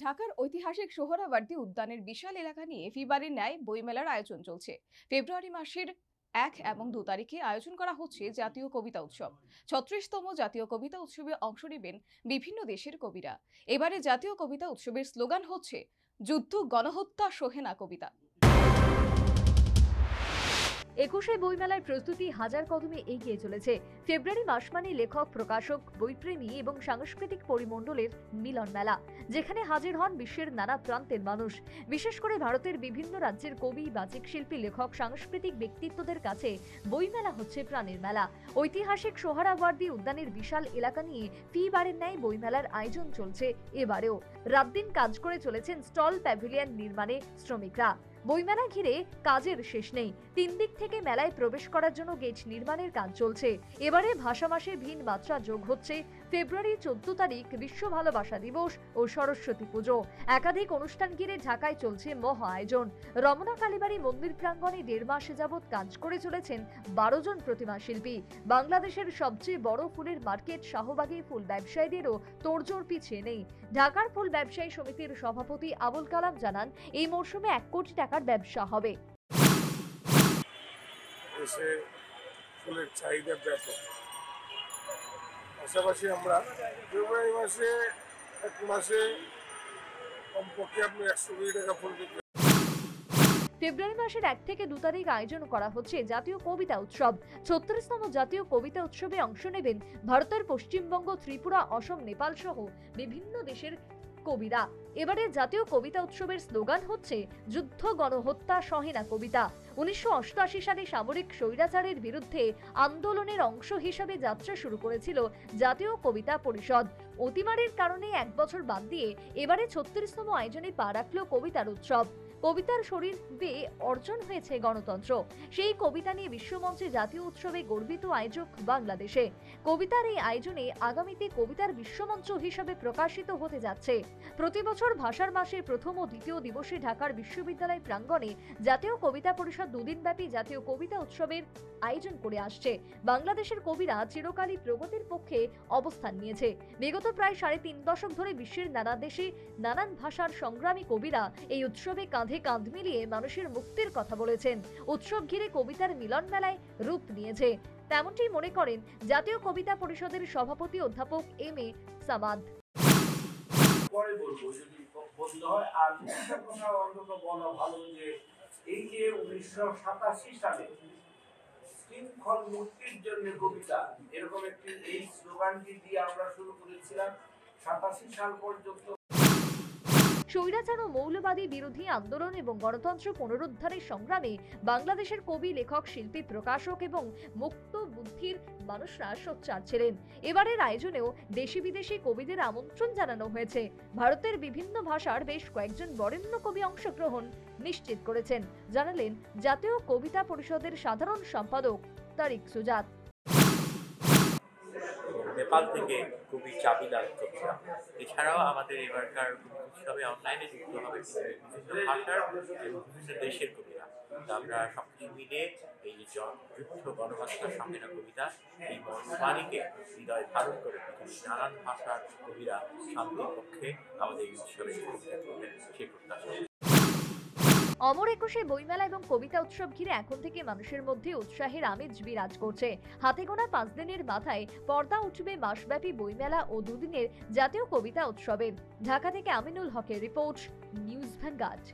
ঢাকার ঐতিহাসিক সোহরাওয়ার্দী উদ্যানের বিশাল এলাকা নিয়ে ফিবারের ন্যায় বইমেলার আয়োজন চলছে। ফেব্রুয়ারি মাসের 1 এবং 2 তারিখে আয়োজন করা হচ্ছে জাতীয় কবিতা উৎসব। 36তম জাতীয় কবিতা উৎসবে অংশ নেবেন বিভিন্ন দেশের কবিরা। এবারে জাতীয় কবিতা উৎসবের স্লোগান হচ্ছে যুদ্ধ গণহত্যা সহে না কবিতা। 21শে বইমেলার প্রস্তুতি হাজার কদমে এগিয়ে চলেছে। ফেব্রুয়ারি মাস মানে লেখক, প্রকাশক, বইপ্রেমী এবং সাংস্কৃতিক পরিমণ্ডলের মিলন মেলা, যেখানে হাজির হন বিশ্বের নানা প্রান্তের মানুষ। বিশেষ করে ভারতের বিভিন্ন রাজ্যের কবি, বাচিক শিল্পী, লেখক, সাংস্কৃতিক ব্যক্তিত্বদের কাছে বইমেলা হচ্ছে প্রাণের মেলা। ঐতিহাসিক সোহরাওয়ার্দী উদ্যানের বিশাল এলাকা নিয়ে ফিবারের ন্যায় বইমেলার আয়োজন চলছে এবারেও। রাত দিন কাজ করে চলেছেন স্টল, প্যাভিলিয়ন নির্মাণে শ্রমিকরা। বইমেলা ঘিরে কাজের শেষ নেই। 3 দিক থেকে মেলায় প্রবেশ করার জন্য গেট নির্মাণের কাজ চলছে। এবারে ভাষা মাসে ভিন মাত্রা যোগ হচ্ছে। ফেব্রুয়ারি 14 তারিখ বিশ্ব ভালোবাসা দিবস ও সরস্বতী পুজো। একাধিক অনুষ্ঠান ঘিরে ঢাকায় চলছে মহা আয়োজন। রমনা কালীবাড়ি মন্দির প্রাঙ্গণে 1.5 মাস যাবৎ কাজ করে চলেছেন 12 জন প্রতিমা শিল্পী। বাংলাদেশের সবচেয়ে বড় ফুলের মার্কেট শাহবাগে ফুল ব্যবসায়ীদেরও তোড়জোড় পিছিয়ে নেই। ঢাকার ফুল ব্যবসায়ী সমিতির সভাপতি আবুল কালাম জানান, এই মরশুমে 1 কোটি টাকার ব্যবসা হবে। দেশে ফুলের চাহিদা ব্যাপক। পাশাপাশি আমরা ফেব্রুয়ারি মাসে 1 মাসে কমপক্ষে আপনি 100 কোটি টাকা ফুল বিক্রি। ফেব্রুয়ারি মাসের 1 থেকে 2 তারিখ আয়োজন করা হচ্ছে জাতীয় কবিতা উৎসব। 36তম জাতীয় কবিতা উৎসবে অংশ নেবেন ভারতের পশ্চিমবঙ্গ, ত্রিপুরা, অসম, নেপাল সহ বিভিন্ন দেশের কবিরা। এবারে জাতীয় কবিতা উৎসবের স্লোগান হচ্ছে যুদ্ধ গণহত্যা সহে না কবিতা। 1988 সালে সামরিক স্বৈরাচারের বিরুদ্ধে আন্দোলনের অংশ হিসেবে যাত্রা শুরু করেছিল জাতীয় কবিতা পরিষদ। অতিমারির কারণে 1 বছর বাদ দিয়ে এবারে 36তম আয়োজনে পা রাখল কবিতার উৎসব। কবিতার শরীর বেয়ে অর্জন হয়েছে গণতন্ত্র। সেই কবিতা নিয়ে বিশ্বমঞ্চে জাতীয় উৎসবে গর্বিত আয়োজক বাংলাদেশে। কবিতার এই আয়োজনে আগামীতে কবিতার বিশ্বমঞ্চ হিসেবে প্রকাশিত হতে যাচ্ছে। প্রতি বছর ভাষার মাসের প্রথম ও দ্বিতীয় দিবসে ঢাকার বিশ্ববিদ্যালয় প্রাঙ্গণে জাতীয় কবিতা পরিষদ 2 দিনব্যাপী জাতীয় কবিতা উৎসবের আয়োজন করে আসছে। বাংলাদেশের কবিরা চিরকালই প্রগতির পক্ষে অবস্থান নিয়েছে। বিগত প্রায় 3.5 দশক ধরে বিশ্বের নানা দেশে নানান ভাষার সংগ্রামী কবিরা এই উৎসবে কাঁধে কাঁধ মিলিয়ে মানুষের মুক্তির কথা বলেছেন। উৎসব ঘিরে কবিতার মিলন মেলায় রূপ নিয়েছে, তেমনটি মনে করেন জাতীয় কবিতা পরিষদের সভাপতি অধ্যাপক এম.এ. সামাদ। পরে বলবো যদি পছন্দ হয়। আর একটা কথা অন্তত বলা ভালো যে এই যে 1987 সালে শৃঙ্খল মুক্তির জন্য কবিতা, এরকম একটি এই স্লোগানটি দিয়ে আমরা শুরু করেছিলাম 87 সাল পর্যন্ত। স্বৈরাচার ও মৌলবাদী বিরোধী আন্দোলন এবং গণতন্ত্র পুনরুদ্ধারের সংগ্রামে বাংলাদেশের কবি, লেখক, শিল্পী, প্রকাশক এবং মুক্ত বুদ্ধির মানুষরা সোচ্চার ছিলেন। এবারের আয়োজনেও দেশি বিদেশি কবিদের আমন্ত্রণ জানানো হয়েছে। ভারতের বিভিন্ন ভাষার বেশ কয়েকজন বরেণ্য কবি অংশগ্রহণ নিশ্চিত করেছেন, জানালেন জাতীয় কবিতা পরিষদের সাধারণ সম্পাদক তারিক সুজাত। নেপাল থেকে কবি চাবিলাল চোপড়া, এছাড়াও আমাদের এবারকার উৎসবে অনলাইনে যুক্ত হবে বিভিন্ন ভাষার এবং বিভিন্ন দেশের কবিরা। আমরা সবকিছু মিলে এই যে যুদ্ধ গণহত্যার সঙ্গে না কবিতা, এই মর্মবাণীকে হৃদয় ধারণ করে পৃথিবীর নানান ভাষার কবিরা শান্তির পক্ষে আমাদের এই উৎসবে কবিতা করবেন, সে প্রত্যাশা। অমর 21শে বইমেলা এবং কবিতা উৎসব ঘিরে এখন থেকে মানুষের মধ্যে উৎসাহের আমেজ বিরাজ করছে। হাতে গোনা 5 দিনের মাথায় পর্দা উঠবে মাসব্যাপী বইমেলা ও 2 দিনের জাতীয় কবিতা উৎসবের। ঢাকা থেকে আমিনুল হকের রিপোর্ট, নিউজ ভ্যানগার্ড।